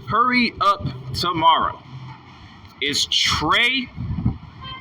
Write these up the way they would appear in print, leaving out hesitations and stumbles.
Hurry Up Tomorrow is Trey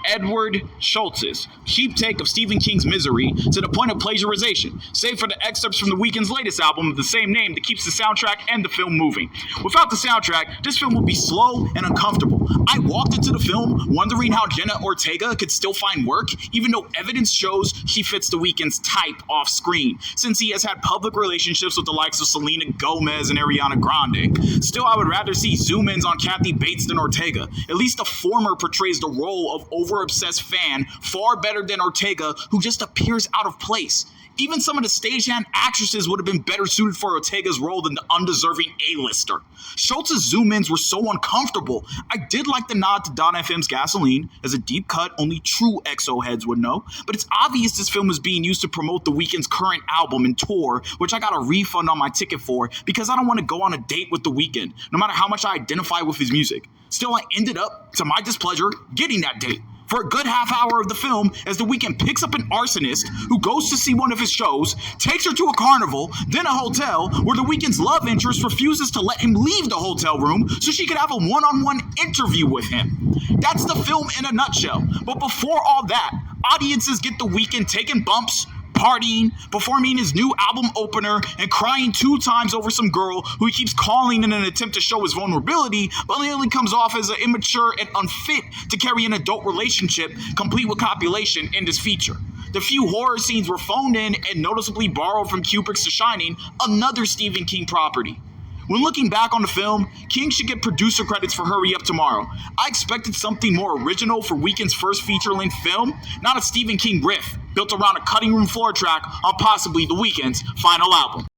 Edward Schultz's cheap take of Stephen King's Misery to the point of plagiarization, save for the excerpts from The Weeknd's latest album of the same name that keeps the soundtrack and the film moving. Without the soundtrack, this film would be slow and uncomfortable. I walked into the film wondering how Jenna Ortega could still find work, even though evidence shows she fits The Weeknd's type off screen, since he has had public relationships with the likes of Selena Gomez and Ariana Grande. Still, I would rather see zoom-ins on Kathy Bates than Ortega. At least the former portrays the role of over-obsessed fan far better than Ortega, who just appears out of place. Even some of the stagehand actresses would have been better suited for Ortega's role than the undeserving A-lister. Schultz's zoom-ins were so uncomfortable. I did like the nod to Don FM's Gasoline, as a deep cut only true EXO heads would know, but it's obvious this film is being used to promote The Weeknd's current album and tour, which I got a refund on my ticket for because I don't want to go on a date with The Weeknd, no matter how much I identify with his music. Still, I ended up, to my displeasure, getting that date for a good half hour of the film, as The Weeknd picks up an arsonist who goes to see one of his shows, takes her to a carnival, then a hotel, where The Weeknd's love interest refuses to let him leave the hotel room so she could have a one-on-one interview with him. That's the film in a nutshell. But before all that, audiences get The Weeknd taking bumps, partying, performing his new album opener, and crying 2 times over some girl who he keeps calling in an attempt to show his vulnerability, but only comes off as immature and unfit to carry an adult relationship, complete with copulation in this feature. The few horror scenes were phoned in and noticeably borrowed from Kubrick's The Shining, another Stephen King property. When looking back on the film, King should get producer credits for Hurry Up Tomorrow. I expected something more original for Weeknd's first feature-length film, not a Stephen King riff built around a cutting room floor track on possibly The Weeknd's final album.